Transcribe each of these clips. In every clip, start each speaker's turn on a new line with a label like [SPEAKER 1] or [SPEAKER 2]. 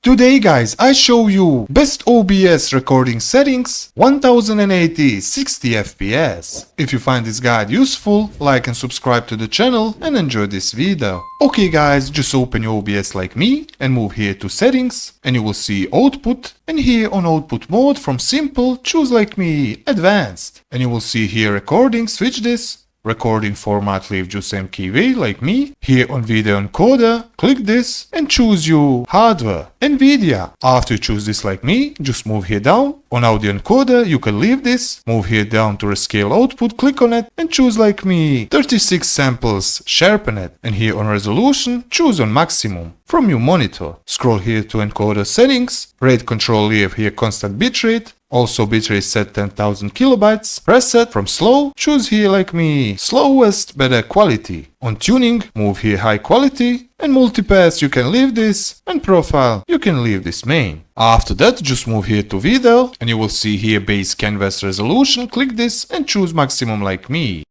[SPEAKER 1] Today guys, I show you best OBS recording settings 1080 60 FPS. If you find this guide useful, like and subscribe to the channel and enjoy this video. Okay guys, just open your OBS like me and move here to settings and you will see output, and here on output mode from simple choose like me advanced, and you will see here recording, switch this. Recording format leave just MKV like me. Here on video encoder, click this and choose your hardware, NVIDIA. After you choose this like me, just move here down. On audio encoder, you can leave this. Move here down to rescale output, click on it and choose like me 36 samples, sharpen it. And here on resolution, choose on maximum. From your monitor, scroll here to encoder settings. Rate control leave here constant bitrate. Also bitrate set 10,000 kilobytes. Preset from slow, choose here like me slowest better quality. On tuning, move here high quality, and multipass you can leave this, and profile you can leave this main. After that just move here to video and you will see here base canvas resolution, click this and choose maximum like me.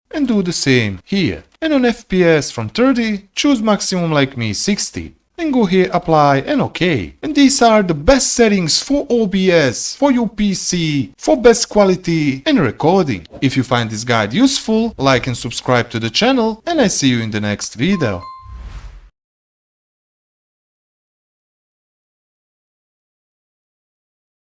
[SPEAKER 1] And do the same here. And on FPS from 30, choose maximum like me 60. And go here apply and OK. And these are the best settings for OBS, for your PC, for best quality and recording. If you find this guide useful, like and subscribe to the channel, and I see you in the next video.